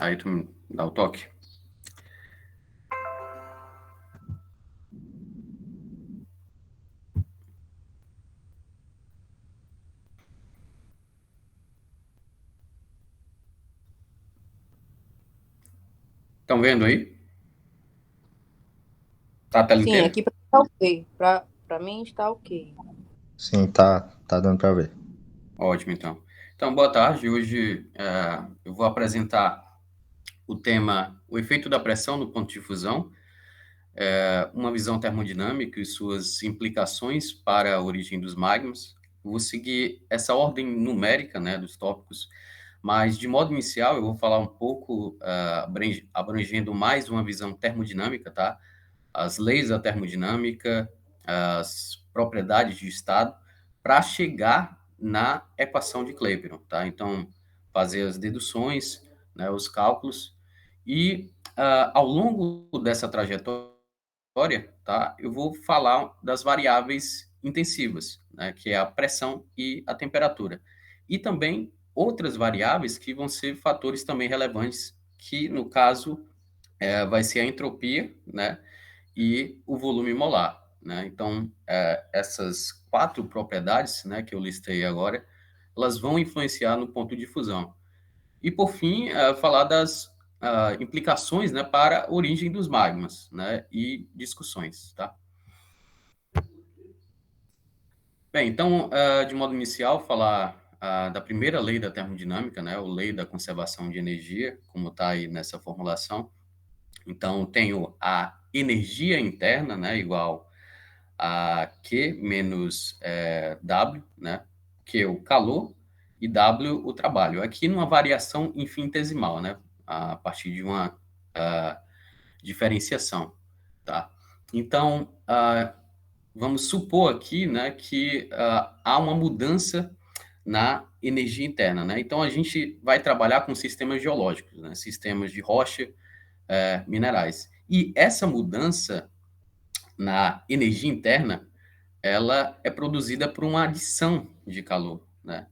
Aí tu me dá o toque. Estão vendo aí? Tá a tela Sim, inteira? aqui para mim tá ok. Para mim está ok. Sim, tá dando para ver. Ótimo, então. Então, boa tarde. Hoje eu vou apresentar o tema O efeito da pressão no ponto de fusão, uma visão termodinâmica e suas implicações para a origem dos magmas. Vou seguir essa ordem numérica, né, dos tópicos, mas de modo inicial eu vou falar um pouco, abrangendo mais uma visão termodinâmica, tá? As leis da termodinâmica, as propriedades de estado, para chegar na equação de Clapeyron, tá? Então, fazer as deduções, né, os cálculos, e ao longo dessa trajetória, tá, eu vou falar das variáveis intensivas, né, que é a pressão e a temperatura. E também outras variáveis que vão ser fatores também relevantes, que no caso vai ser a entropia, né, e o volume molar, né? Então, essas quatro propriedades, né, que eu listei agora, elas vão influenciar no ponto de fusão. E, por fim, falar das implicações, né, para a origem dos magmas, né, e discussões, tá? Bem, então, de modo inicial, falar da primeira lei da termodinâmica, né, a lei da conservação de energia, como está aí nessa formulação. Então, tenho a energia interna, né, igual a Q menos W, né? Q o calor e W o trabalho. Aqui numa variação infinitesimal, né? A partir de uma diferenciação, tá? Então, vamos supor aqui, né, que há uma mudança na energia interna, né? Então, a gente vai trabalhar com sistemas geológicos, né? Sistemas de rocha, minerais. E essa mudança na energia interna ela é produzida por uma adição de calor, né?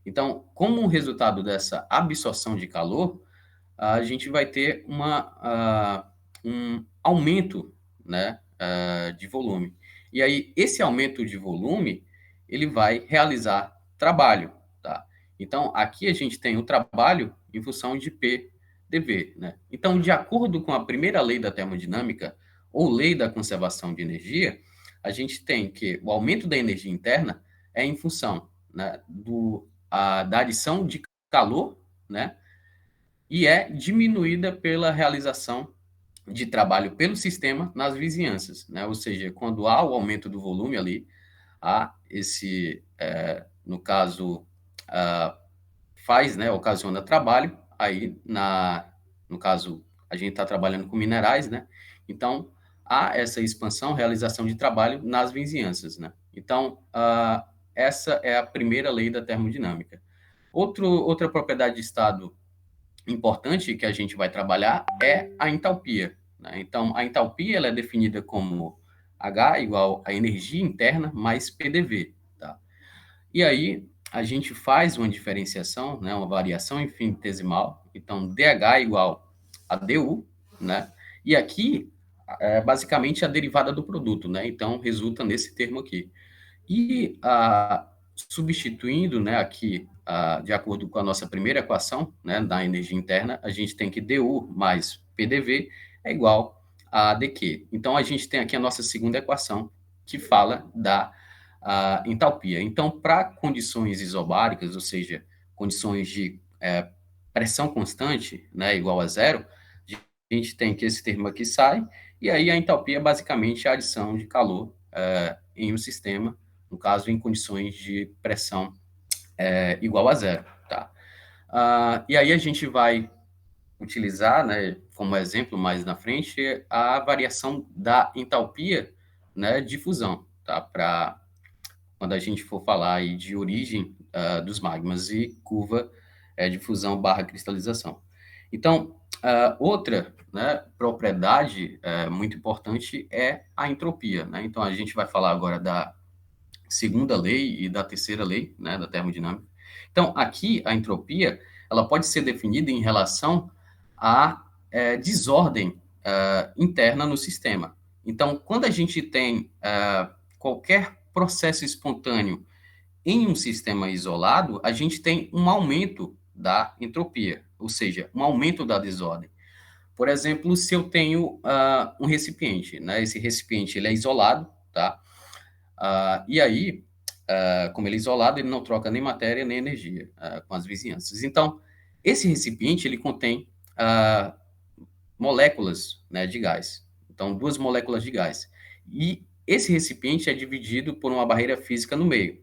Então, como um resultado dessa absorção de calor, a gente vai ter um aumento, né, de volume. E aí, esse aumento de volume, ele vai realizar trabalho, tá? Então, aqui a gente tem o trabalho em função de P dV, né? Então, de acordo com a primeira lei da termodinâmica, ou lei da conservação de energia, a gente tem que o aumento da energia interna é em função, né, da adição de calor, né, e é diminuída pela realização de trabalho pelo sistema nas vizinhanças, né? Ou seja, quando há o aumento do volume ali, há esse, no caso, né, ocasiona trabalho, aí no caso, a gente está trabalhando com minerais, né? Então, há essa expansão, realização de trabalho nas vizinhanças, né? Então, essa é a primeira lei da termodinâmica. Outra propriedade de estado importante que a gente vai trabalhar é a entalpia, né? Então, a entalpia ela é definida como H igual a energia interna mais PDV, tá? E aí a gente faz uma diferenciação, né, uma variação infinitesimal. Então, dH igual a du, né? E aqui é basicamente a derivada do produto, né? Então, resulta nesse termo aqui. E substituindo, né, aqui, de acordo com a nossa primeira equação, né, da energia interna, a gente tem que du mais PDV é igual a dQ. Então, a gente tem aqui a nossa segunda equação, que fala da entalpia. Então, para condições isobáricas, ou seja, condições de pressão constante, né, igual a zero, a gente tem que esse termo aqui sai, e aí a entalpia é basicamente a adição de calor em um sistema, no caso, em condições de pressão igual a zero, tá? E aí a gente vai utilizar, né, como exemplo mais na frente, a variação da entalpia, né, de fusão, tá? Para quando a gente for falar aí de origem dos magmas e curva de fusão barra cristalização. Então, outra, né, propriedade muito importante é a entropia, né? Então, a gente vai falar agora da segunda lei e da terceira lei, né, da termodinâmica. Então, aqui a entropia, ela pode ser definida em relação a desordem interna no sistema. Então, quando a gente tem qualquer processo espontâneo em um sistema isolado, a gente tem um aumento da entropia, ou seja, um aumento da desordem. Por exemplo, se eu tenho um recipiente, né? Esse recipiente ele é isolado, tá? E aí, como ele é isolado, ele não troca nem matéria nem energia com as vizinhanças. Então, esse recipiente ele contém moléculas, né, de gás. Então, 2 moléculas de gás. E esse recipiente é dividido por uma barreira física no meio.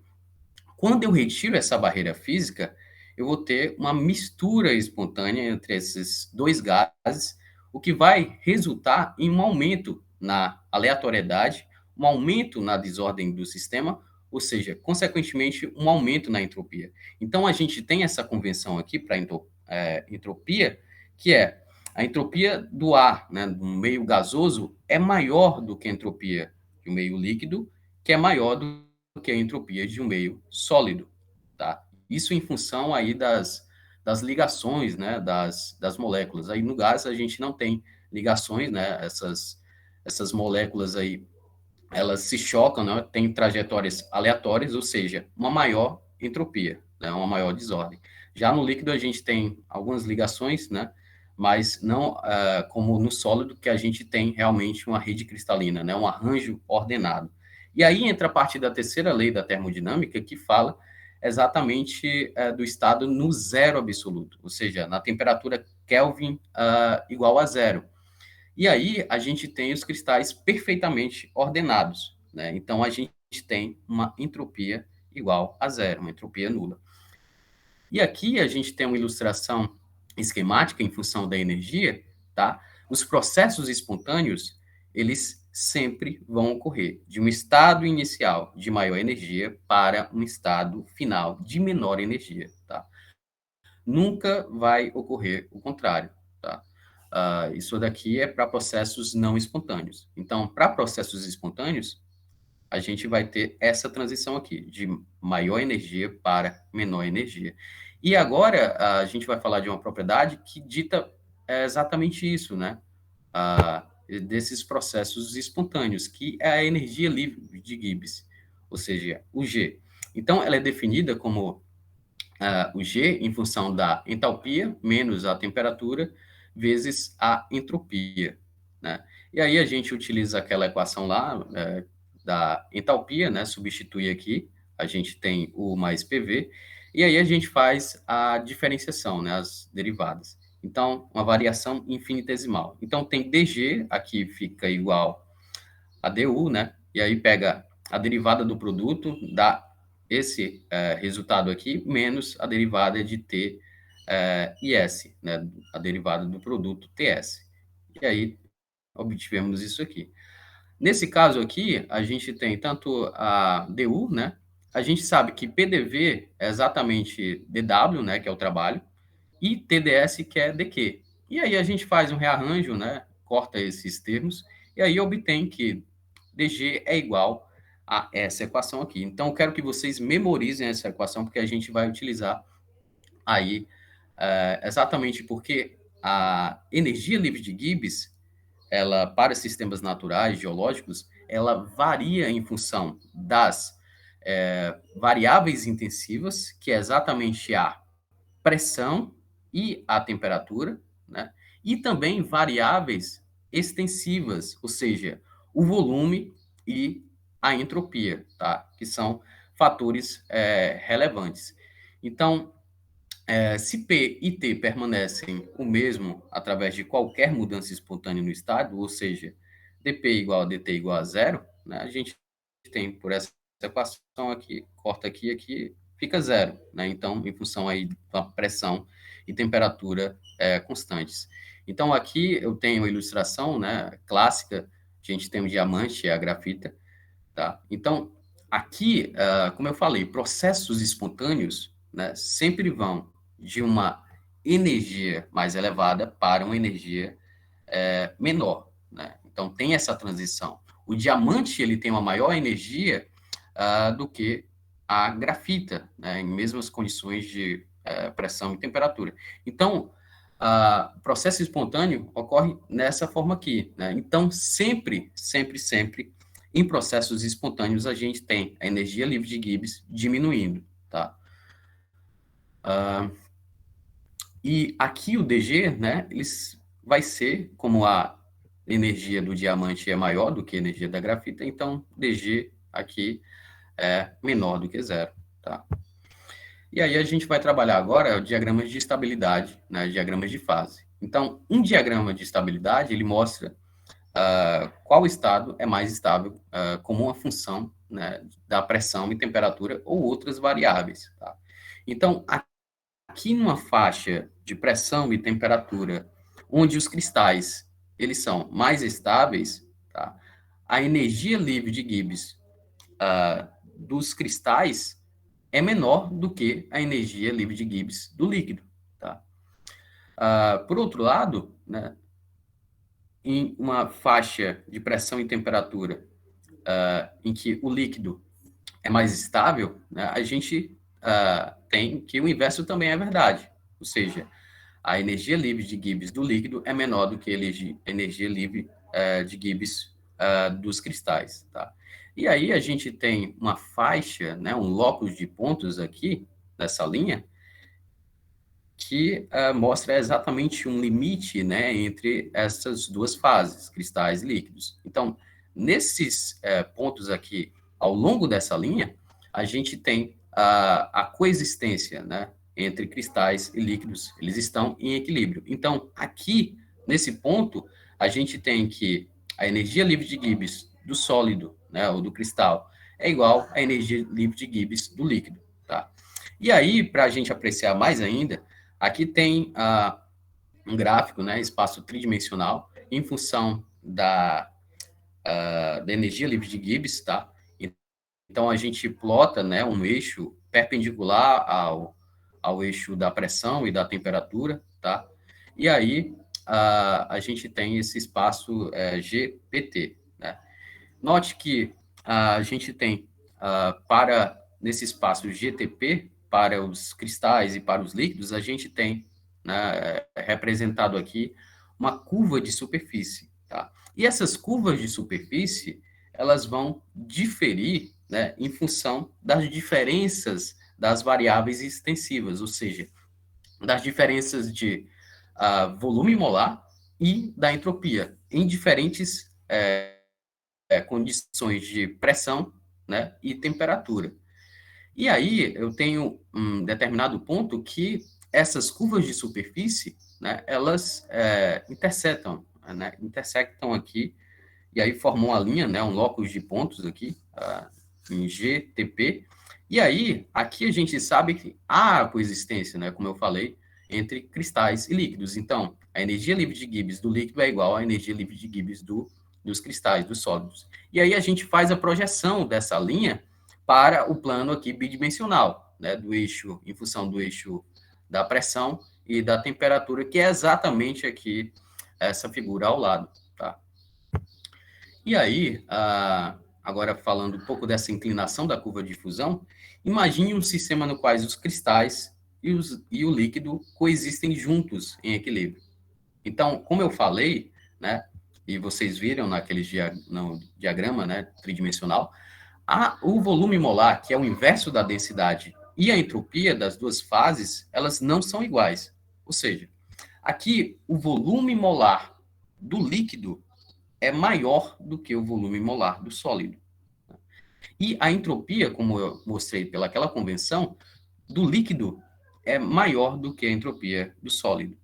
Quando eu retiro essa barreira física, eu vou ter uma mistura espontânea entre esses 2 gases, o que vai resultar em um aumento na aleatoriedade, um aumento na desordem do sistema, ou seja, consequentemente, um aumento na entropia. Então, a gente tem essa convenção aqui para entropia, que é a entropia do ar, né, do meio gasoso, é maior do que a entropia de um meio líquido, que é maior do que a entropia de um meio sólido, tá? Isso em função aí das ligações, né, das moléculas. Aí no gás a gente não tem ligações, né, essas moléculas aí, elas se chocam, né, tem trajetórias aleatórias, ou seja, uma maior entropia, né, uma maior desordem. Já no líquido a gente tem algumas ligações, né, mas não como no sólido, que a gente tem realmente uma rede cristalina, né, um arranjo ordenado. E aí entra a parte da terceira lei da termodinâmica, que fala exatamente do estado no zero absoluto, ou seja, na temperatura Kelvin igual a zero. E aí a gente tem os cristais perfeitamente ordenados, né? Então a gente tem uma entropia igual a zero, uma entropia nula. E aqui a gente tem uma ilustração esquemática em função da energia, tá? Os processos espontâneos, eles sempre vão ocorrer de um estado inicial de maior energia para um estado final de menor energia, tá? Nunca vai ocorrer o contrário, tá? Isso daqui é para processos não espontâneos. Então, para processos espontâneos, a gente vai ter essa transição aqui, de maior energia para menor energia. E agora a gente vai falar de uma propriedade que dita exatamente isso, né? Desses processos espontâneos, que é a energia livre de Gibbs, ou seja, o G. Então, ela é definida como o G em função da entalpia menos a temperatura vezes a entropia, né? E aí a gente utiliza aquela equação lá da entalpia, né? Substitui aqui, a gente tem U mais PV, e aí a gente faz a diferenciação, né? As derivadas. Então, uma variação infinitesimal. Então, tem dG, aqui fica igual a du, né? E aí pega a derivada do produto, dá esse resultado aqui, menos a derivada de T e S, né? A derivada do produto TS. E aí obtivemos isso aqui. Nesse caso aqui, a gente tem tanto a DU, né? A gente sabe que PDV é exatamente DW, né? Que é o trabalho, e TDS, que é DQ. E aí a gente faz um rearranjo, né? Corta esses termos, e aí obtém que DG é igual a essa equação aqui. Então, eu quero que vocês memorizem essa equação, porque a gente vai utilizar aí exatamente porque a energia livre de Gibbs, ela, para sistemas naturais, geológicos, ela varia em função das variáveis intensivas, que é exatamente a pressão e a temperatura, né? E também variáveis extensivas, ou seja, o volume e a entropia, tá? Que são fatores relevantes. Então, se P e T permanecem o mesmo através de qualquer mudança espontânea no estado, ou seja, dP igual a dt igual a zero, né, a gente tem por essa equação aqui, corta aqui, aqui, fica zero, né? Então, em função aí da pressão e temperatura constantes. Então, aqui eu tenho a ilustração, né, clássica, a gente tem o diamante e a grafita, tá? Então, aqui, como eu falei, processos espontâneos, né, sempre vão de uma energia mais elevada para uma energia menor, né? Então, tem essa transição. O diamante, ele tem uma maior energia do que a grafita, né, em mesmas condições de pressão e temperatura. Então, O processo espontâneo ocorre nessa forma aqui, né? Então, sempre, sempre, sempre, em processos espontâneos, a gente tem a energia livre de Gibbs diminuindo, tá? E aqui o DG, né, vai ser, como a energia do diamante é maior do que a energia da grafita, então DG aqui é menor do que zero, tá? E aí a gente vai trabalhar agora diagramas de estabilidade, né, diagramas de fase. Então, um diagrama de estabilidade, ele mostra qual estado é mais estável como uma função, né, da pressão e temperatura ou outras variáveis, tá? Então, aqui numa faixa de pressão e temperatura, onde os cristais eles são mais estáveis, tá? A energia livre de Gibbs dos cristais é menor do que a energia livre de Gibbs do líquido, tá? Por outro lado, né, em uma faixa de pressão e temperatura em que o líquido é mais estável, né, a gente tem que o inverso também é verdade, ou seja, a energia livre de Gibbs do líquido é menor do que a energia livre de Gibbs dos cristais, tá? E aí a gente tem uma faixa, né, um locus de pontos aqui, nessa linha, que mostra exatamente um limite, né, entre essas duas fases, cristais e líquidos. Então, nesses pontos aqui, ao longo dessa linha, a gente tem a coexistência, né, entre cristais e líquidos, eles estão em equilíbrio. Então, aqui, nesse ponto, a gente tem que a energia livre de Gibbs do sólido, né, ou do cristal, é igual à energia livre de Gibbs do líquido, tá? E aí, para a gente apreciar mais ainda, aqui tem um gráfico, né, espaço tridimensional, em função da energia livre de Gibbs, tá? Então, a gente plota, né, um eixo perpendicular ao eixo da pressão e da temperatura, tá? E aí, a gente tem esse espaço GPT, né? Note que a gente tem, nesse espaço GTP, para os cristais e para os líquidos, a gente tem, né, representado aqui uma curva de superfície, tá? E essas curvas de superfície, elas vão diferir, né, em função das diferenças das variáveis extensivas, ou seja, das diferenças de volume molar e da entropia, em diferentes condições de pressão, né, e temperatura. E aí eu tenho um determinado ponto que essas curvas de superfície, né, elas intersectam aqui, e aí formam uma linha, né, um locus de pontos aqui, em GTP, e aí aqui a gente sabe que há a coexistência, né, como eu falei, entre cristais e líquidos. Então, a energia livre de Gibbs do líquido é igual à energia livre de Gibbs dos cristais, dos sólidos. E aí a gente faz a projeção dessa linha para o plano aqui bidimensional, né, do eixo, em função do eixo da pressão e da temperatura, que é exatamente aqui essa figura ao lado, tá? E aí, agora falando um pouco dessa inclinação da curva de difusão, imagine um sistema no qual os cristais e o líquido coexistem juntos em equilíbrio. Então, como eu falei, né, e vocês viram no diagrama, né, tridimensional, o volume molar, que é o inverso da densidade, e a entropia das duas fases, elas não são iguais. Ou seja, aqui o volume molar do líquido é maior do que o volume molar do sólido. E a entropia, como eu mostrei pelaquela convenção, do líquido é maior do que a entropia do sólido.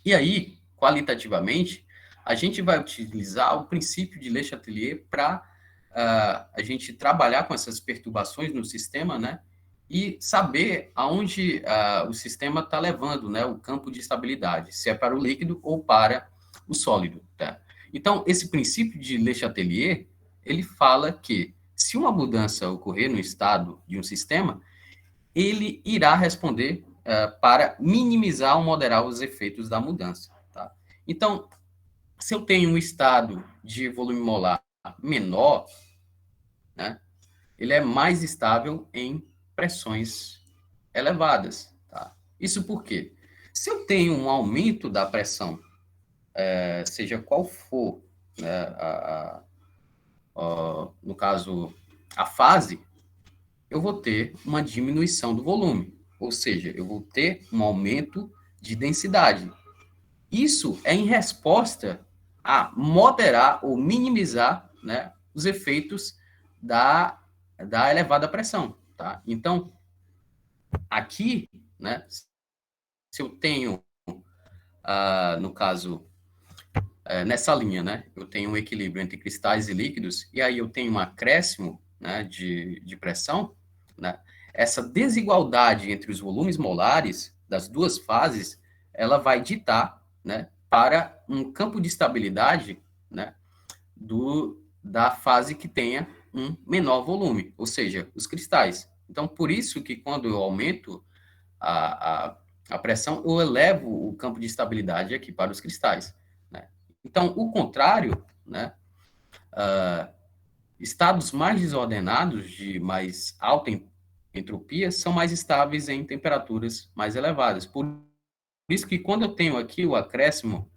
E aí, qualitativamente, a gente vai utilizar o princípio de Le Chatelier para a gente trabalhar com essas perturbações no sistema, né? E saber aonde o sistema está levando, né? O campo de estabilidade, se é para o líquido ou para o sólido, tá? Então, esse princípio de Le Chatelier, ele fala que se uma mudança ocorrer no estado de um sistema, ele irá responder para minimizar ou moderar os efeitos da mudança, tá? Então, se eu tenho um estado de volume molar menor, né, ele é mais estável em pressões elevadas, tá? Isso por quê? Se eu tenho um aumento da pressão, seja qual for, né, no caso, a fase, eu vou ter uma diminuição do volume, ou seja, eu vou ter um aumento de densidade. Isso é em resposta a moderar ou minimizar, né, os efeitos da elevada pressão. Tá? Então, aqui, né, se eu tenho, no caso, nessa linha, né, eu tenho um equilíbrio entre cristais e líquidos, e aí eu tenho um acréscimo, né, de pressão, né, essa desigualdade entre os volumes molares das duas fases, ela vai ditar, né, para um campo de estabilidade, né, da fase que tenha um menor volume, ou seja, os cristais. Então, por isso que quando eu aumento a pressão, eu elevo o campo de estabilidade aqui para os cristais. Né? Então, o contrário, né, estados mais desordenados, de mais alta entropia, são mais estáveis em temperaturas mais elevadas. Por isso que quando eu tenho aqui o acréscimo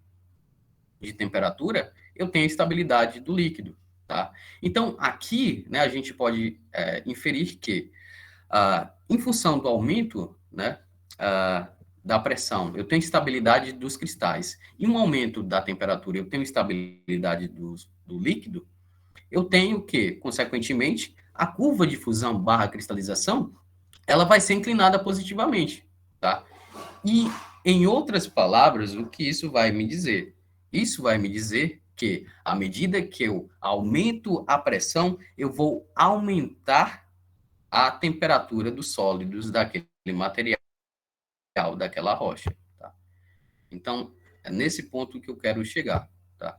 de temperatura, eu tenho a estabilidade do líquido. Tá? Então, aqui, né, a gente pode inferir que, em função do aumento, né, da pressão, eu tenho estabilidade dos cristais, e um aumento da temperatura, eu tenho estabilidade do líquido, eu tenho que, consequentemente, a curva de fusão barra cristalização, ela vai ser inclinada positivamente, tá? E, em outras palavras, o que isso vai me dizer? Isso vai me dizer que, à medida que eu aumento a pressão, eu vou aumentar a temperatura dos sólidos daquele material, daquela rocha. Tá? Então, é nesse ponto que eu quero chegar. Tá?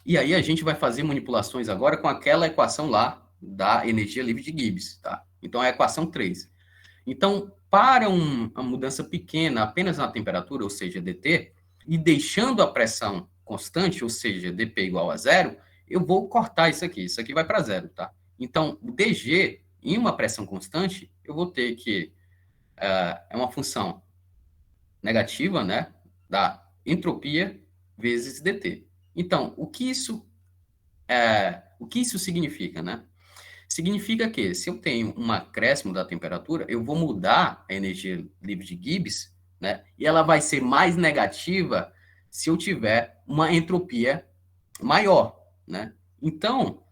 E aí a gente vai fazer manipulações agora com aquela equação lá da energia livre de Gibbs. Tá? Então, é a equação 3. Então, para uma mudança pequena apenas na temperatura, ou seja, dT, e deixando a pressão constante, ou seja, dP igual a zero, eu vou cortar isso aqui vai para zero, tá? Então, o dG, em uma pressão constante, eu vou ter que, é uma função negativa, né, da entropia vezes dT. Então, o que isso significa, né? Significa que, se eu tenho um acréscimo da temperatura, eu vou mudar a energia livre de Gibbs, né? E ela vai ser mais negativa se eu tiver uma entropia maior, né? Então,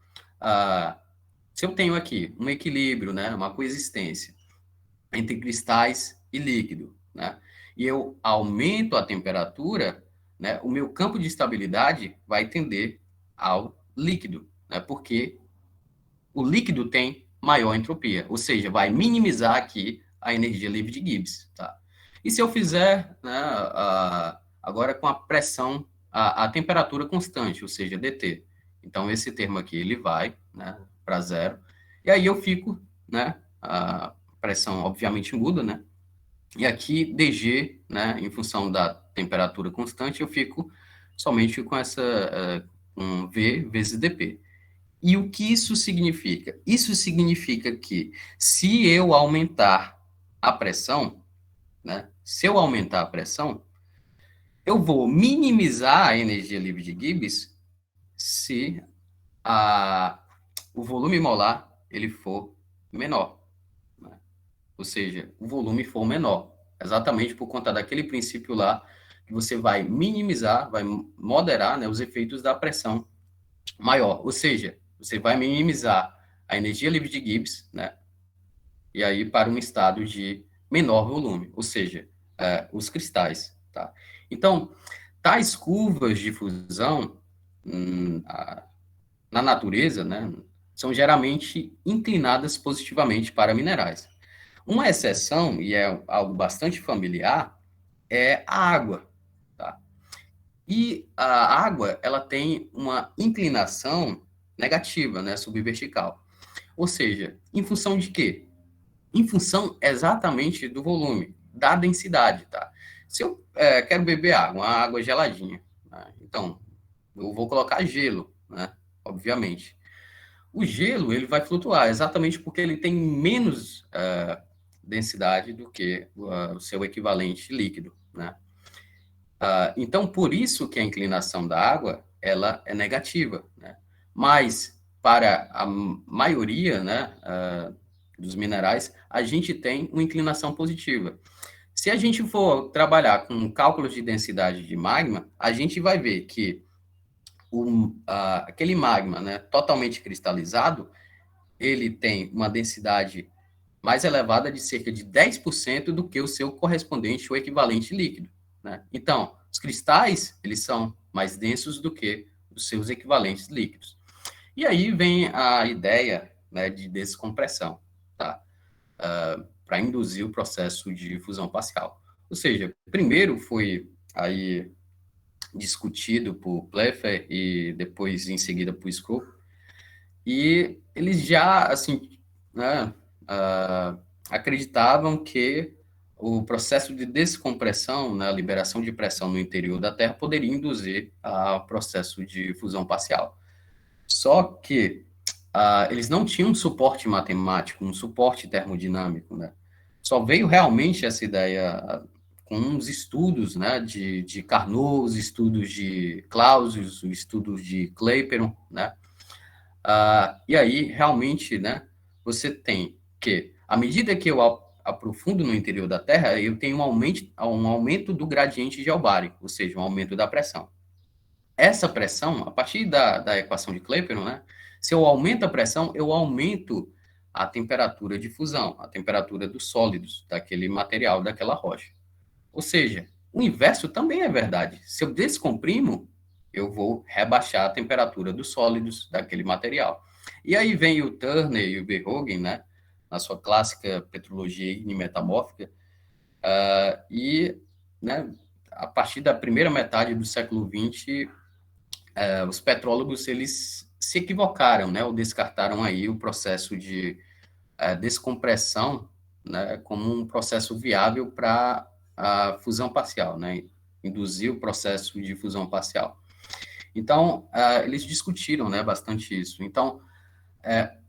se eu tenho aqui um equilíbrio, né, uma coexistência entre cristais e líquido, né? E eu aumento a temperatura, né? O meu campo de estabilidade vai tender ao líquido, né? Porque o líquido tem maior entropia, ou seja, vai minimizar aqui a energia livre de Gibbs. Tá? E se eu fizer, né, agora com a pressão, a temperatura constante, ou seja, dT. Então, esse termo aqui, ele vai, né, para zero. E aí eu fico, né, a pressão obviamente muda, né? E aqui, dG, né, em função da temperatura constante, eu fico somente com com V vezes dP. E o que isso significa? Isso significa que, se eu aumentar a pressão, né? Se eu aumentar a pressão, eu vou minimizar a energia livre de Gibbs se o volume molar ele for menor, né? Ou seja, o volume for menor, exatamente por conta daquele princípio lá que você vai minimizar, vai moderar, né, os efeitos da pressão maior. Ou seja, você vai minimizar a energia livre de Gibbs, né? E aí para um estado de menor volume, ou seja, os cristais, tá? Então, tais curvas de fusão na natureza, né, são geralmente inclinadas positivamente para minerais. Uma exceção, e é algo bastante familiar, é a água, tá? E a água, ela tem uma inclinação negativa, né, subvertical. Ou seja, em função de quê? Em função exatamente do volume, da densidade, tá? Se eu quero beber água, uma água geladinha, né? Então, eu vou colocar gelo, né? Obviamente. O gelo, ele vai flutuar, exatamente porque ele tem menos densidade do que o seu equivalente líquido, né? Então, por isso que a inclinação da água, ela é negativa, né? Mas, para a maioria, né, dos minerais, a gente tem uma inclinação positiva. Se a gente for trabalhar com cálculos de densidade de magma, a gente vai ver que aquele magma, né, totalmente cristalizado, ele tem uma densidade mais elevada de cerca de 10% do que o seu correspondente ou equivalente líquido, né? Então, os cristais, eles são mais densos do que os seus equivalentes líquidos. E aí vem a ideia, né, de descompressão, tá? Para induzir o processo de fusão parcial. Ou seja, primeiro foi aí discutido por Pfeffer e depois em seguida por Scrope, e eles já, assim, né, acreditavam que o processo de descompressão, né, a liberação de pressão no interior da Terra, poderia induzir o processo de fusão parcial. Só que eles não tinham um suporte matemático, um suporte termodinâmico, né? Só veio realmente essa ideia com uns estudos, né, de Carnot, estudos de Clausius, estudos de Clapeyron, né? E aí, realmente, né, você tem que, à medida que eu aprofundo no interior da Terra, eu tenho um aumento do gradiente geobárico, ou seja, um aumento da pressão. Essa pressão, a partir da equação de Clapeyron, né, se eu aumento a pressão, eu aumento a temperatura de fusão, a temperatura dos sólidos, daquele material, daquela rocha. Ou seja, o inverso também é verdade. Se eu descomprimo, eu vou rebaixar a temperatura dos sólidos daquele material. E aí vem o Turner e o Verhoeven, né, na sua clássica Petrologia Ignimetamórfica, e, né, a partir da primeira metade do século XX, os petrólogos, eles se equivocaram, né, ou descartaram aí o processo de descompressão, né, como um processo viável para a fusão parcial, né, induzir o processo de fusão parcial. Então, eles discutiram, né, bastante isso. Então,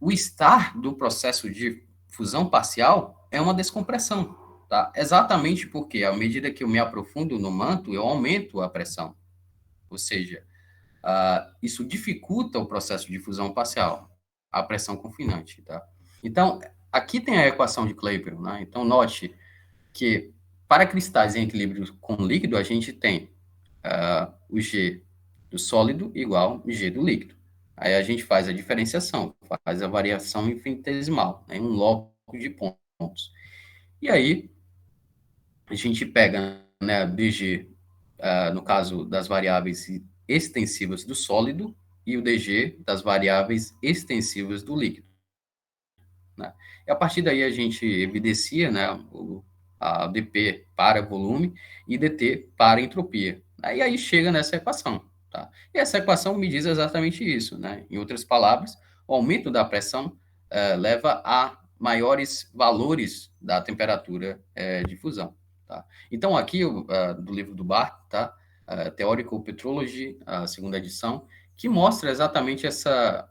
o estar do processo de fusão parcial é uma descompressão, tá? Exatamente porque, à medida que eu me aprofundo no manto, eu aumento a pressão. Ou seja, isso dificulta o processo de fusão parcial, a pressão confinante, tá? Então, aqui tem a equação de Clapeyron, né? Então, note que para cristais em equilíbrio com líquido, a gente tem o G do sólido igual o G do líquido. Aí a gente faz a diferenciação, faz a variação infinitesimal, né, um log de pontos. E aí, a gente pega, né, DG, no caso das variáveis extensivas do sólido, e o DG das variáveis extensivas do líquido, né? E a partir daí a gente evidencia, né, a dP para volume e dt para entropia. E aí chega nessa equação, tá? E essa equação me diz exatamente isso, né? Em outras palavras, o aumento da pressão leva a maiores valores da temperatura de fusão, tá? Então, aqui, do livro do Barth, tá? Theoretical Petrology, a segunda edição, que mostra exatamente essa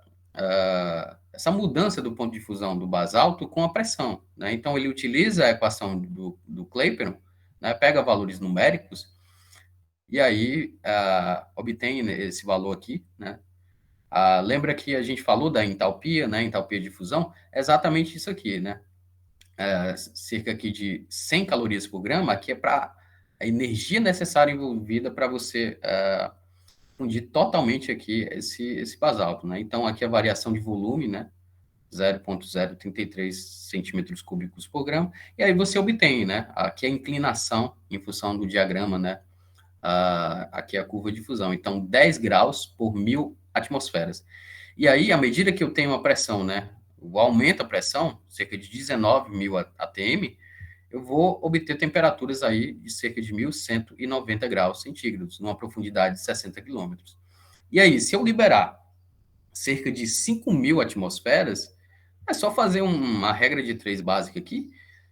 mudança do ponto de fusão do basalto com a pressão, né? Então, ele utiliza a equação do Clapeyron, né? Pega valores numéricos e aí obtém esse valor aqui, né? Lembra que a gente falou da entalpia, né? Entalpia de fusão, é exatamente isso aqui, né? Cerca aqui de 100 calorias por grama, aqui é para a energia necessária envolvida para você fundir totalmente aqui esse basalto, né? Então, aqui a variação de volume, né? 0,033 centímetros cúbicos por grama, e aí você obtém, né? Aqui a inclinação em função do diagrama, né? Aqui é a curva de fusão. Então, 10 graus por 1.000 atmosferas. E aí, à medida que eu tenho uma pressão, né? Eu aumento a pressão, cerca de 19.000 atm, eu vou obter temperaturas aí de cerca de 1.190 graus centígrados, numa profundidade de 60 quilômetros. E aí, se eu liberar cerca de 5.000 atmosferas, é só fazer uma regra de 3 básica aqui,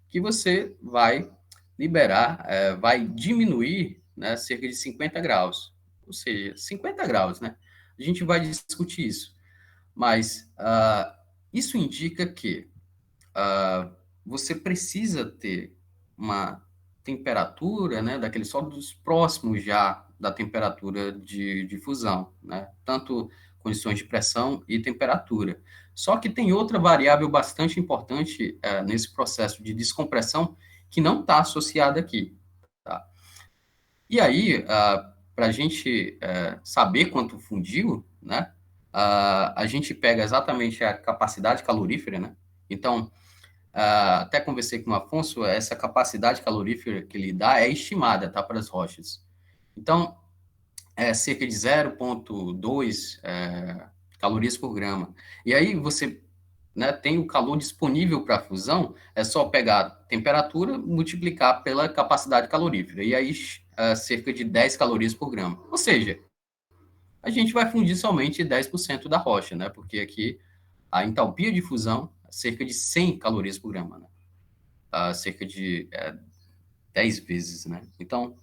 que você vai liberar, vai diminuir, né, cerca de 50 graus. Ou seja, 50 graus, né? A gente vai discutir isso. Mas isso indica que você precisa ter uma temperatura, né, daqueles sólidos próximos já da temperatura de fusão, né, tanto condições de pressão e temperatura. Só que tem outra variável bastante importante nesse processo de descompressão que não está associada aqui, tá? E aí, para a gente saber quanto fundiu, né, a gente pega exatamente a capacidade calorífera, né? Então, até conversei com o Afonso, essa capacidade calorífera que ele dá é estimada, tá, para as rochas. Então, é cerca de 0,2 calorias por grama. E aí você, né, tem o calor disponível para a fusão, é só pegar a temperatura, multiplicar pela capacidade calorífera, e aí cerca de 10 calorias por grama. Ou seja, a gente vai fundir somente 10% da rocha, né, porque aqui a entalpia de fusão é cerca de 100 calorias por grama, né, cerca de 10 vezes, né. Então,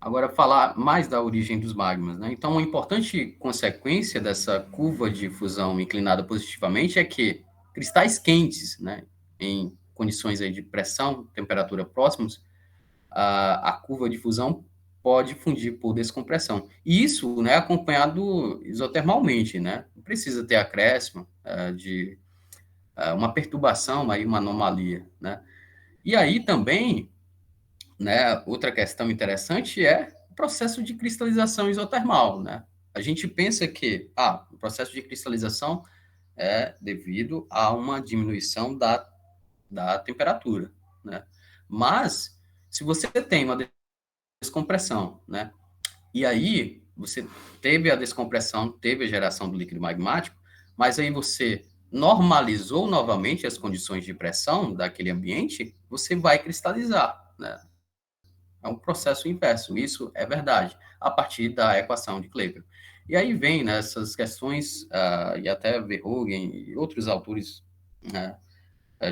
agora, falar mais da origem dos magmas, né? Então, uma importante consequência dessa curva de fusão inclinada positivamente é que cristais quentes, né, em condições aí de pressão, temperatura próximos, a curva de fusão pode fundir por descompressão. E isso, né, acompanhado isotermalmente, né? Não precisa ter acréscimo de uma perturbação, aí uma anomalia, né? E aí também, né, outra questão interessante é o processo de cristalização isotermal, né? A gente pensa que o processo de cristalização é devido a uma diminuição da temperatura, né? Mas, se você tem uma descompressão, né? E aí, você teve a descompressão, teve a geração do líquido magmático, mas aí você normalizou novamente as condições de pressão daquele ambiente, você vai cristalizar, né? É um processo inverso, isso é verdade, a partir da equação de Kleber. E aí vem nessas questões, e até Verhoeven e outros autores né,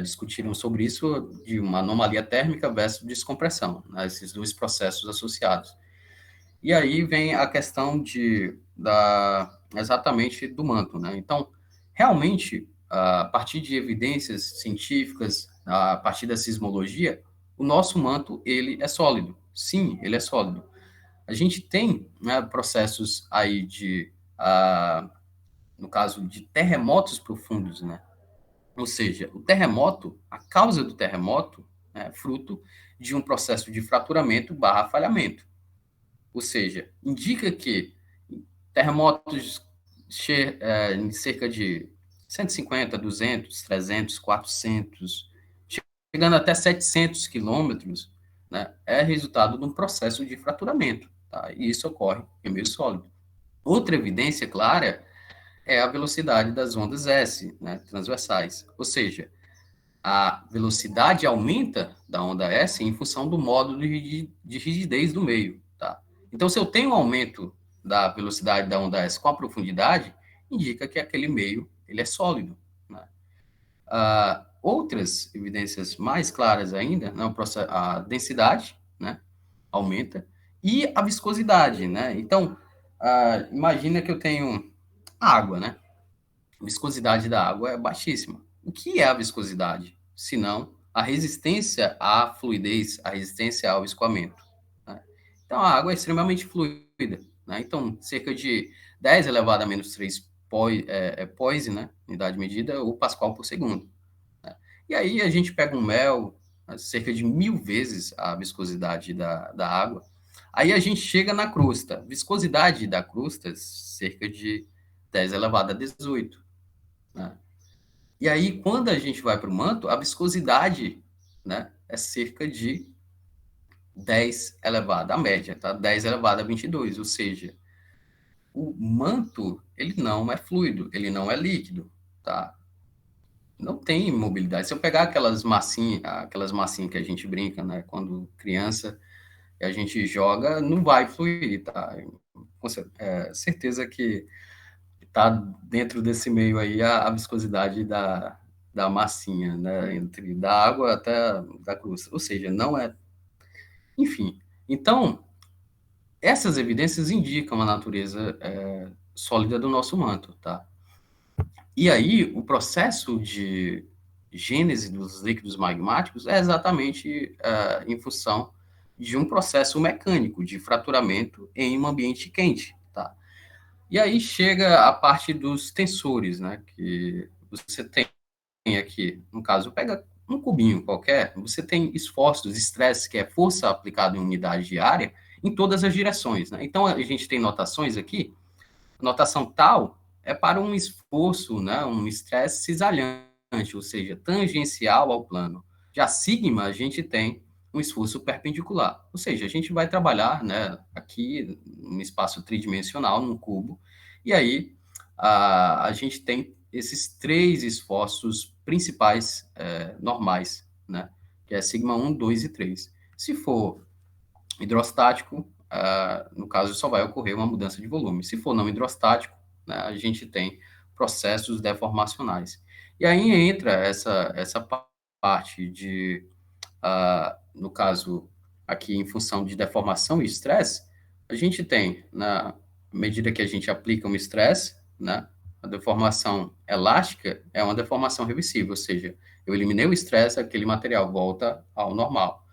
discutiram sobre isso, de uma anomalia térmica versus descompressão, né, esses dois processos associados. E aí vem a questão exatamente do manto. Né? Então, realmente, a partir de evidências científicas, a partir da sismologia, o nosso manto, ele é sólido. Sim, ele é sólido. A gente tem, né, processos aí no caso de terremotos profundos, né? Ou seja, o terremoto, a causa do terremoto é fruto de um processo de fraturamento barra falhamento. Ou seja, indica que terremotos em cerca de 150, 200, 300, 400, chegando até 700 quilômetros, né, é resultado de um processo de fraturamento, tá? E isso ocorre em meio sólido. Outra evidência clara é a velocidade das ondas S, né, transversais. Ou seja, a velocidade aumenta da onda S em função do módulo de rigidez do meio, tá? Então, se eu tenho um aumento da velocidade da onda S com a profundidade, indica que aquele meio ele é sólido, né? Outras evidências mais claras ainda, né, a densidade, né, aumenta, e a viscosidade, né? Então, imagina que eu tenho água, né? A viscosidade da água é baixíssima. O que é a viscosidade? Senão a resistência à fluidez, a resistência ao escoamento. Né? Então, a água é extremamente fluida. Né? Então, cerca de 10 elevado a menos 3 poise, né? Unidade medida, ou Pascal por segundo. Né? E aí a gente pega um mel, cerca de 1000 vezes a viscosidade da água. Aí a gente chega na crosta. Viscosidade da crosta, cerca de 10 elevado a 18. Né? E aí, quando a gente vai para o manto, a viscosidade, né, é cerca de 10 elevado à média, tá? 10 elevado a 22, ou seja, o manto, ele não é fluido, ele não é líquido, tá? Não tem mobilidade. Se eu pegar aquelas massinhas que a gente brinca, né, quando criança, e a gente joga, não vai fluir, tá? Com certeza que está dentro desse meio aí a viscosidade da massinha, né? Entre da água até da crosta. Ou seja, não é. Enfim. Então, essas evidências indicam a natureza sólida do nosso manto, tá? E aí, o processo gênese dos líquidos magmáticos é exatamente em função de um processo mecânico de fraturamento em um ambiente quente, tá? E aí chega a parte dos tensores, né? Que você tem aqui, no caso, pega um cubinho qualquer, você tem esforços, estresse, que é força aplicada em unidade de área, em todas as direções, né? Então, a gente tem notações aqui, notação tal é para um esforço, né, um estresse cisalhante, ou seja, tangencial ao plano. Já sigma, a gente tem um esforço perpendicular, ou seja, a gente vai trabalhar, né, aqui no espaço tridimensional, num cubo, e aí a gente tem esses três esforços principais normais, né, que é sigma 1, 2 e 3. Se for hidrostático, no caso, só vai ocorrer uma mudança de volume. Se for não hidrostático, né, a gente tem processos deformacionais. E aí entra essa parte de, no caso, aqui em função de deformação e estresse, a gente tem, na medida que a gente aplica um estresse, né, a deformação elástica é uma deformação reversível, ou seja, eu eliminei o estresse, aquele material volta ao normal.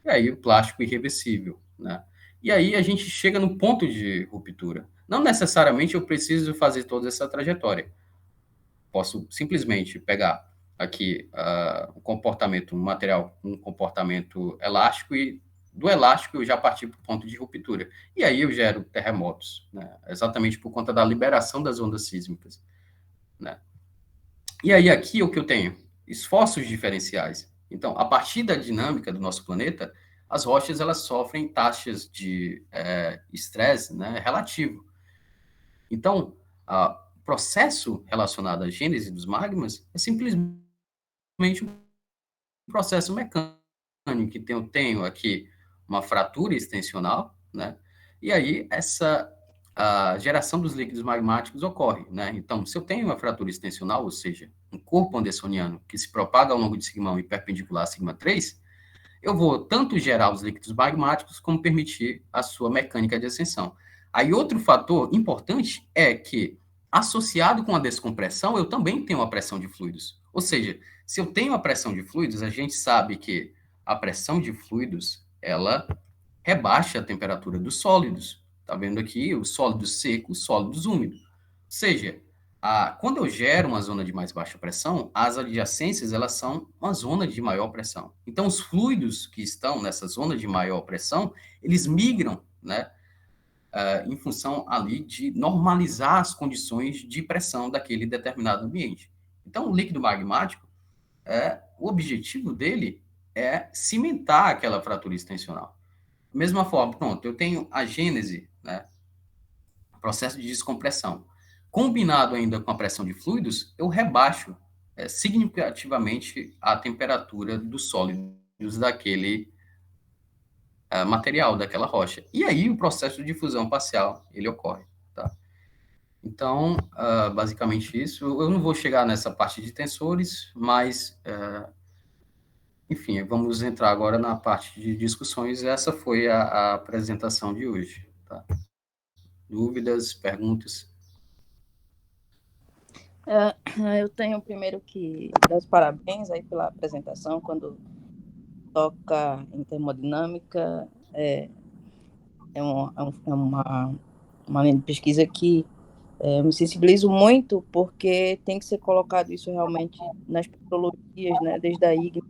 E aí o plástico irreversível, né? E aí a gente chega no ponto de ruptura. Não necessariamente eu preciso fazer toda essa trajetória. Posso simplesmente pegar aqui um comportamento, um material, um comportamento elástico e do elástico eu já parti para o ponto de ruptura. E aí eu gero terremotos, né? Exatamente por conta da liberação das ondas sísmicas, né? E aí aqui o que eu tenho? Esforços diferenciais. Então, a partir da dinâmica do nosso planeta, as rochas elas sofrem taxas de estresse, né, relativo. Então, o processo relacionado à gênese dos magmas é simplesmente um processo mecânico, que eu tenho aqui uma fratura extensional, né? E aí a geração dos líquidos magmáticos ocorre, né? Então, se eu tenho uma fratura extensional, ou seja, um corpo andersoniano que se propaga ao longo de sigma 1 e perpendicular a sigma 3, eu vou tanto gerar os líquidos magmáticos como permitir a sua mecânica de ascensão. Aí outro fator importante é que, associado com a descompressão, eu também tenho uma pressão de fluidos. Ou seja, se eu tenho a pressão de fluidos, a gente sabe que a pressão de fluidos, ela rebaixa a temperatura dos sólidos. Está vendo aqui os sólidos secos, sólidos úmidos. Ou seja, quando eu gero uma zona de mais baixa pressão, as adjacências elas são uma zona de maior pressão. Então, os fluidos que estão nessa zona de maior pressão, eles migram, né, em função ali de normalizar as condições de pressão daquele determinado ambiente. Então, o líquido magmático, o objetivo dele é cimentar aquela fratura extensional. Da mesma forma, pronto, eu tenho a gênese, né, processo de descompressão. Combinado ainda com a pressão de fluidos, eu rebaixo significativamente a temperatura dos sólidos daquele material, daquela rocha. E aí o processo de fusão parcial, ele ocorre, tá? Então, basicamente isso. Eu não vou chegar nessa parte de tensores, mas, enfim, vamos entrar agora na parte de discussões. Essa foi a apresentação de hoje, tá? Dúvidas, perguntas? Eu tenho primeiro que dar os parabéns aí pela apresentação. Quando toca em termodinâmica, é uma linha de pesquisa que eu me sensibilizo muito, porque tem que ser colocado isso realmente nas patologias, né, desde a IGMA,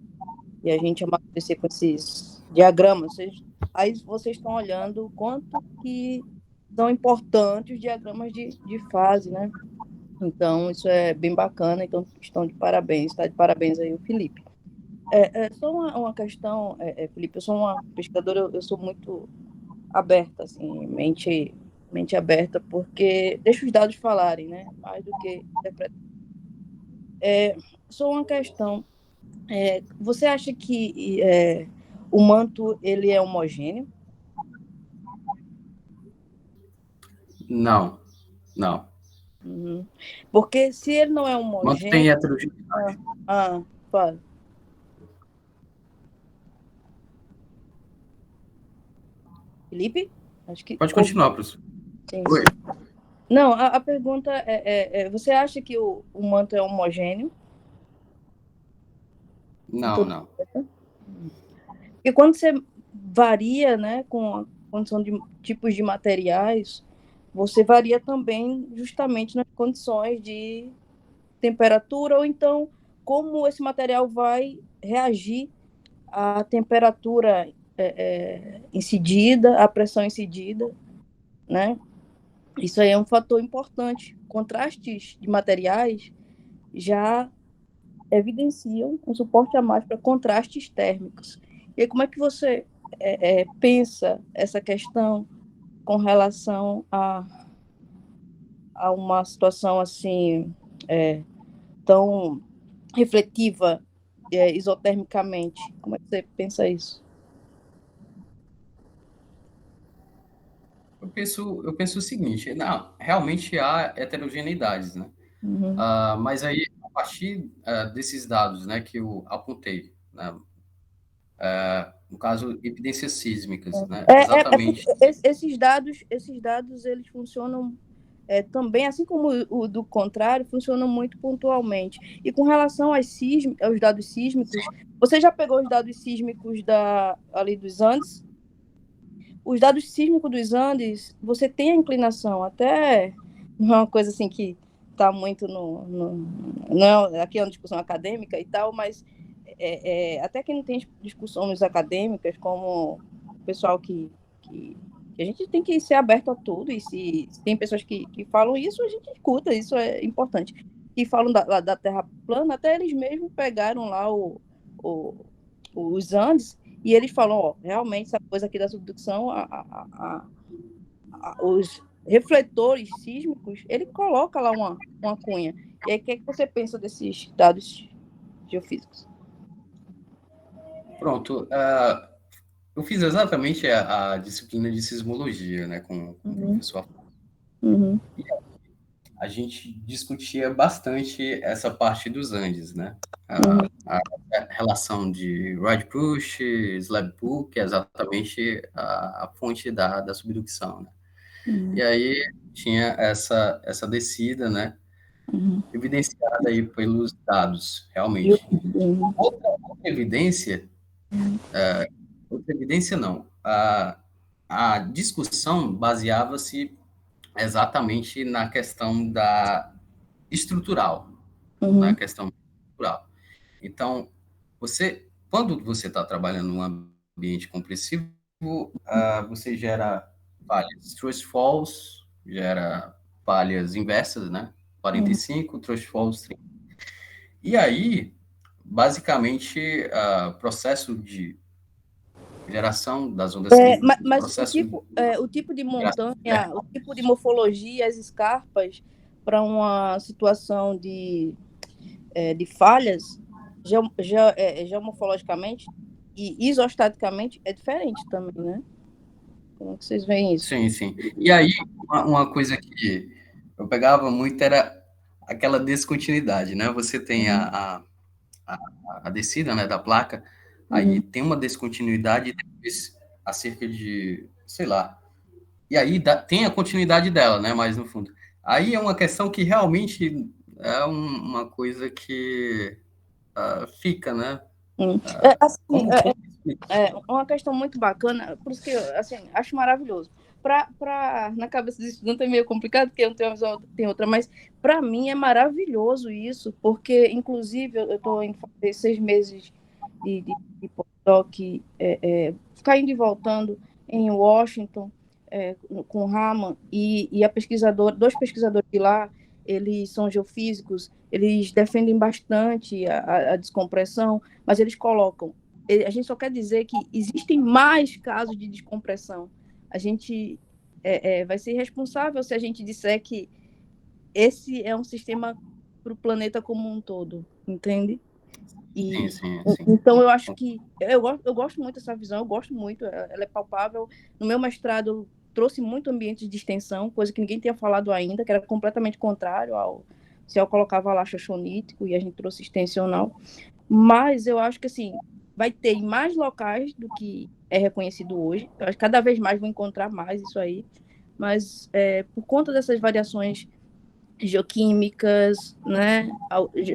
e a gente amadurecer com esses diagramas. Aí vocês estão olhando o quanto que são importantes os diagramas de fase, né? Então, isso é bem bacana. Então, estão de parabéns. Está de parabéns aí o Felipe. Só uma questão, Felipe, eu sou uma pesquisadora, eu sou muito aberta, assim, mente aberta, porque deixa os dados falarem, né? Mais do que interpretar. Só uma questão. Você acha que o manto ele é homogêneo? Não, não. Uhum. Porque se ele não é Quanto tem homogêneo... heterogeneidade? Fala. Felipe? Acho que... Pode continuar, professor. Sim. Oi. Não, a pergunta você acha que o manto é homogêneo? Não, não. Porque quando você varia, né, com a condição de tipos de materiais, você varia também justamente nas condições de temperatura, ou então como esse material vai reagir à temperatura incidida, à pressão incidida, né? Isso aí é um fator importante. Contrastes de materiais já evidenciam um suporte a mais para contrastes térmicos. E aí, como é que você pensa essa questão com relação a uma situação assim tão refletiva isotermicamente? Como é que você pensa isso? Eu penso o seguinte, não, realmente há heterogeneidades, né? Uhum. Mas aí, a partir desses dados, né, que eu apontei, né, no caso, evidências sísmicas, né, exatamente. Esses dados eles funcionam também, assim como o do contrário, funcionam muito pontualmente. E com relação aos dados sísmicos, você já pegou os dados sísmicos ali dos Andes? Os dados sísmicos dos Andes, você tem a inclinação, até não é uma coisa assim que está muito não, aqui é uma discussão acadêmica e tal, mas até quem não tem discussões acadêmicas, como o pessoal que a gente tem que ser aberto a tudo, e se tem pessoas que falam isso, a gente escuta, isso é importante. Que falam da Terra plana, até eles mesmos pegaram lá os Andes, e eles falam, ó, realmente, essa coisa aqui da subdução, os refletores sísmicos, ele coloca lá uma cunha. E aí, o que é que você pensa desses dados geofísicos? Pronto. Eu fiz exatamente a disciplina de sismologia, né, com o professor. Uhum. E a gente discutia bastante essa parte dos Andes, né? A relação de ride push, slab pull, que é exatamente a fonte da subducção, né? E aí tinha essa descida, né? Evidenciada aí pelos dados, realmente. Outra evidência não. A discussão baseava-se exatamente na questão da estrutural, na questão estrutural. Então, quando você está trabalhando num ambiente compressivo, você gera falhas trust falls, gera falhas inversas, né? 45, trust falls 30. E aí, basicamente, processo de geração das ondas Mas processo o tipo de montanha, o tipo de morfologia, as escarpas, para uma situação de falhas, geomorfologicamente e isostaticamente, é diferente também, né? Como que vocês veem isso? Sim, sim. E aí, uma coisa que eu pegava muito era aquela descontinuidade, né? Você tem a descida, né, da placa, aí tem uma descontinuidade depois a cerca de, sei lá, e aí tem a continuidade dela, né, mais no fundo. Aí é uma questão que realmente é uma coisa que fica, né? Como Uma questão muito bacana, por isso que eu assim, acho maravilhoso. Na cabeça do estudante é meio complicado, porque um tem uma visão, tem outra, mas para mim é maravilhoso isso, porque, inclusive, eu estou em 6 meses de pós-doc, ficar indo e voltando em Washington, com o Raman, e dois pesquisadores de lá, eles são geofísicos, eles defendem bastante a descompressão, mas eles colocam, a gente só quer dizer que existem mais casos de descompressão. A gente vai ser irresponsável se a gente disser que esse é um sistema para o planeta como um todo, entende? sim. Então, eu acho que eu gosto muito dessa visão, eu gosto muito, ela é palpável. No meu mestrado, eu trouxe muito ambiente de extensão, coisa que ninguém tinha falado ainda, que era completamente contrário se eu colocava lá xoxonítico e a gente trouxe extensional. Mas eu acho que, assim, vai ter em mais locais do que é reconhecido hoje. Eu acho que cada vez mais vou encontrar mais isso aí. Mas por conta dessas variações geoquímicas, né,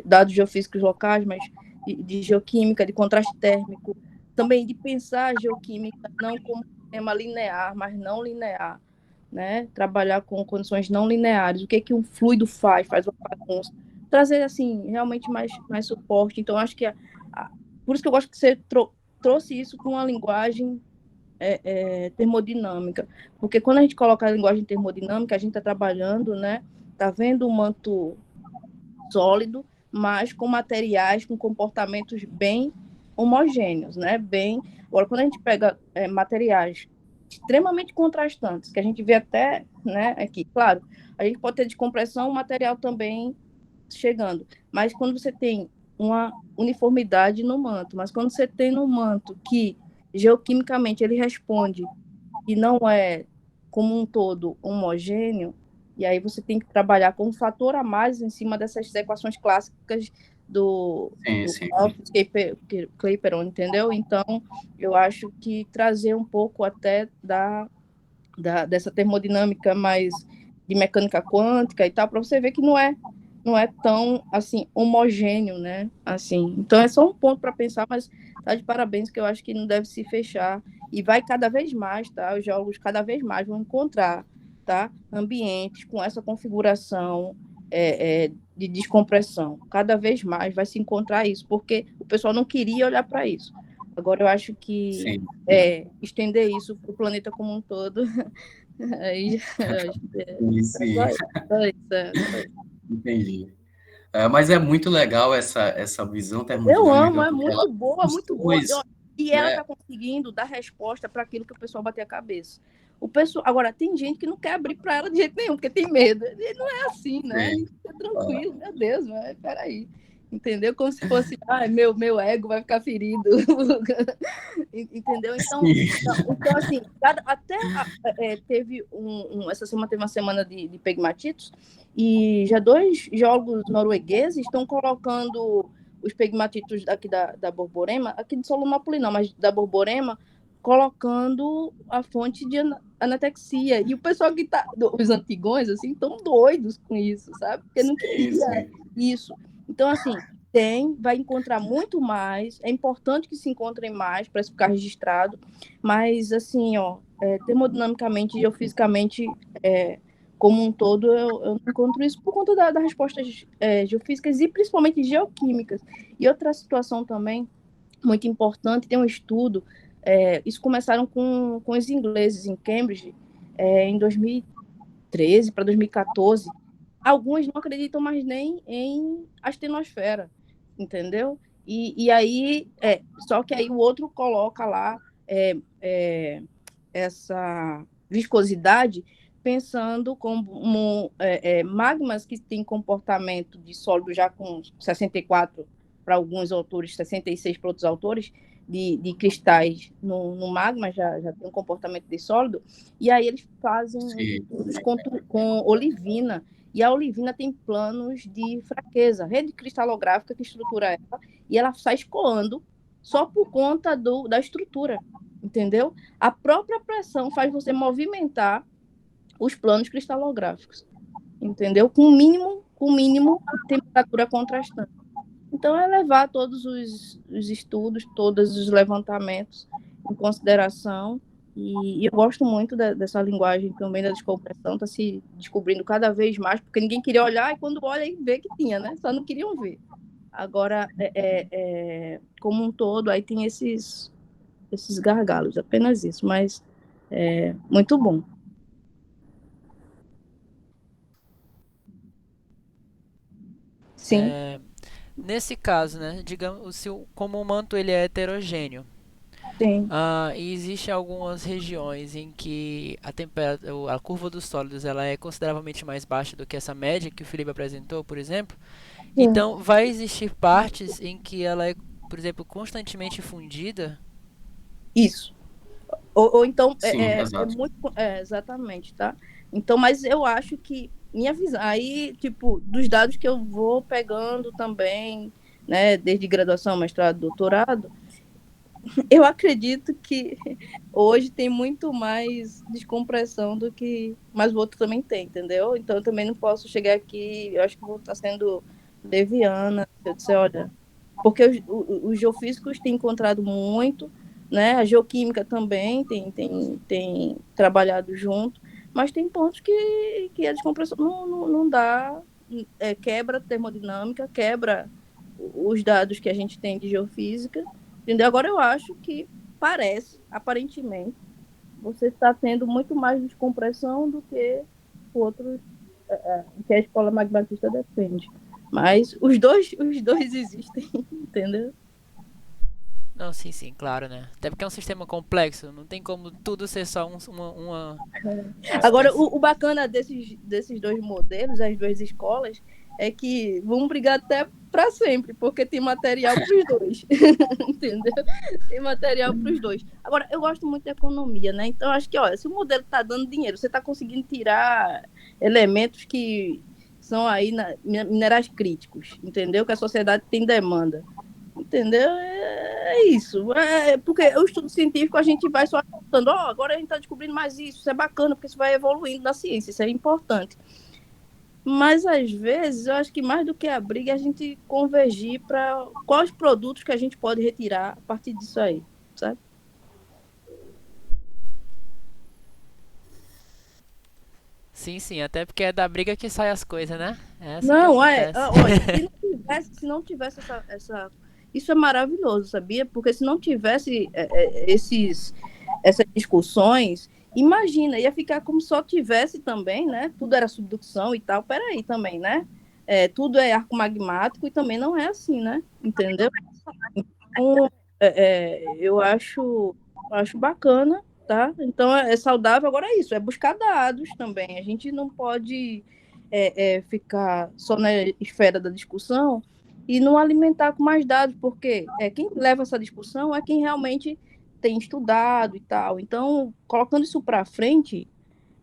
dados geofísicos locais, mas de geoquímica, de contraste térmico, também de pensar a geoquímica não como um sistema linear, mas não linear, né? Trabalhar com condições não lineares, o que que um fluido faz uma bagunça, trazer, assim, realmente mais suporte. Então, acho que por isso que eu gosto que você trouxe isso com uma linguagem termodinâmica, porque quando a gente coloca a linguagem termodinâmica, a gente está trabalhando, né? Está vendo o manto sólido, mas com materiais, com comportamentos bem homogêneos, né? Agora, quando a gente pega materiais extremamente contrastantes, que a gente vê até, né, aqui, claro, a gente pode ter descompressão, material também chegando, mas quando você tem uma uniformidade no manto, mas quando você tem no manto que geoquimicamente ele responde e não é como um todo homogêneo, e aí você tem que trabalhar com um fator a mais em cima dessas equações clássicas do Sim. Clapeyron, entendeu? Então, eu acho que trazer um pouco até dessa termodinâmica mais de mecânica quântica e tal, para você ver que não é tão assim homogêneo, né? Assim, então é só um ponto para pensar, mas tá de parabéns, que eu acho que não deve se fechar e vai cada vez mais, tá? Os geólogos cada vez mais vão encontrar, tá? Ambientes com essa configuração de descompressão. Cada vez mais vai se encontrar isso, porque o pessoal não queria olhar para isso. Agora eu acho que Sim. estender isso para o planeta como um todo, aí só isso. Entendi. Mas é muito legal essa visão Eu termodinâmica, amo, é porque ela muito boa, muito boa. traduz, E ela né? está conseguindo dar resposta para aquilo que o pessoal bater a cabeça. O pessoal, agora, tem gente que não quer abrir para ela de jeito nenhum, porque tem medo. E não é assim, né? A Sim. gente fica tranquilo, meu Deus, mas peraí. Entendeu? Como se fosse, meu ego vai ficar ferido. Entendeu? Então assim, teve essa semana teve uma semana de pegmatitos, e já 2 geólogos noruegueses estão colocando os pegmatitos aqui da Borborema, aqui de Solonópolis não, mas da Borborema, colocando a fonte de anatexia. E o pessoal que tá, os antigões, assim, estão doidos com isso, sabe? Porque não queria Sim. isso. Então, assim, vai encontrar muito mais, é importante que se encontrem mais para ficar registrado, mas, assim, termodinamicamente e geofisicamente, como um todo, eu não encontro isso por conta das respostas geofísicas e principalmente geoquímicas. E outra situação também muito importante, tem um estudo, isso começaram com os ingleses em Cambridge, em 2013 para 2014. Alguns não acreditam mais nem em astenosfera, entendeu? E aí, só que aí o outro coloca lá essa viscosidade, pensando como magmas que têm comportamento de sólido já com 64 para alguns autores, 66 para outros autores, de cristais no magma, já tem um comportamento de sólido, e aí eles fazem estudos com olivina, e a olivina tem planos de fraqueza, rede cristalográfica que estrutura ela, e ela sai escoando só por conta da estrutura, entendeu? A própria pressão faz você movimentar os planos cristalográficos, entendeu? Com mínimo de temperatura contrastante. Então, é levar todos os estudos, todos os levantamentos em consideração. E eu gosto muito dessa linguagem também da descompressão, está se descobrindo cada vez mais, porque ninguém queria olhar, e quando olha, aí vê que tinha, né? Só não queriam ver. Agora, como um todo, aí tem esses gargalos, apenas isso, mas muito bom. Sim. Nesse caso, né, digamos, como o manto ele é heterogêneo, Sim. e existem algumas regiões em que a curva dos sólidos ela é consideravelmente mais baixa do que essa média que o Felipe apresentou, por exemplo. Sim. Então, vai existir partes em que ela é, por exemplo, constantemente fundida. Isso. Ou então, Sim, exato. muito... exatamente, tá? Então, mas eu acho que minha visão... Aí, tipo, dos dados que eu vou pegando também, né, desde graduação, mestrado, doutorado, eu acredito que hoje tem muito mais descompressão do que... Mas o outro também tem, entendeu? Então, eu também não posso chegar aqui... Eu acho que vou estar sendo leviana se eu disser, olha... porque os geofísicos têm encontrado muito, né? A geoquímica também tem trabalhado junto, mas tem pontos que a descompressão não dá, quebra a termodinâmica, quebra os dados que a gente tem de geofísica, entendeu? Agora eu acho que aparentemente, você está tendo muito mais descompressão do que outros que a escola magmatista defende. Mas os dois existem, entendeu? Não, sim, claro, né? Até porque é um sistema complexo, não tem como tudo ser só uma Agora, instância. o bacana desses dois modelos, as duas escolas, é que vão brigar até para sempre, porque tem material para os dois, entendeu? Tem material para os dois. Agora, eu gosto muito da economia, né? Então, acho que, olha, se o modelo está dando dinheiro, você está conseguindo tirar elementos que são aí minerais críticos, entendeu? Que a sociedade tem demanda. Entendeu? É isso. Porque o estudo científico a gente vai só apontando, agora a gente está descobrindo mais isso é bacana, porque isso vai evoluindo na ciência, isso é importante. Mas, às vezes, eu acho que mais do que a briga é a gente convergir para quais produtos que a gente pode retirar a partir disso aí, sabe? Sim, até porque é da briga que sai as coisas, né? É essa que Não, acontece. olha, se não tivesse essa. Isso é maravilhoso, sabia? Porque se não tivesse essas discussões, imagina, ia ficar como só tivesse também, né? Tudo era subducção e tal. Peraí também, né? Tudo é arco magmático e também não é assim, né? Entendeu? Então, eu acho bacana, tá? Então é saudável. Agora é isso, é buscar dados também. A gente não pode ficar só na esfera da discussão e não alimentar com mais dados, porque quem leva essa discussão é quem realmente tem estudado e tal. Então, colocando isso para frente,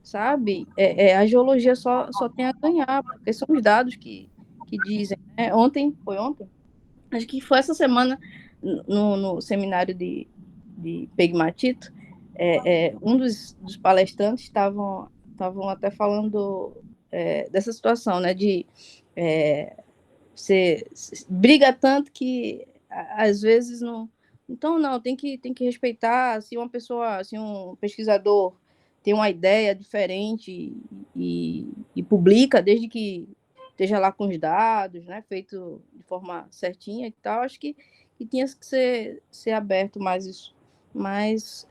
sabe, a geologia só tem a ganhar, porque são os dados que dizem, né? Foi ontem? Acho que foi essa semana, no seminário de pegmatito, um dos palestrantes estavam até falando dessa situação, né, de você briga tanto que às vezes não. Então, não, tem que respeitar. Se uma pessoa, se um pesquisador tem uma ideia diferente e publica, desde que esteja lá com os dados, né, feito de forma certinha e tal, acho que tinha que ser aberto mais isso. Mas,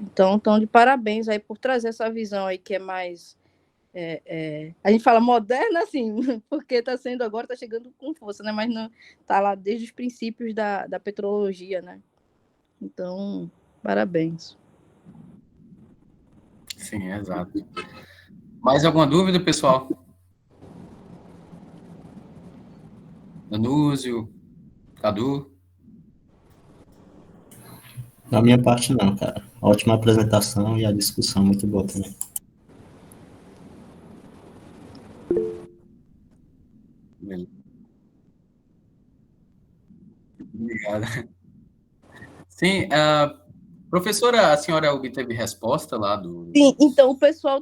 então, de parabéns aí por trazer essa visão aí que é mais a gente fala moderna, assim, porque está chegando com força, né? Mas não está lá desde os princípios da petrologia, né? Então, parabéns. Sim, exato. Mais alguma dúvida, pessoal? Danúzio, Cadu? Da minha parte, não, cara. Ótima apresentação e a discussão muito boa também. Obrigado. Sim, professora, a senhora obteve resposta lá do... Sim, então o pessoal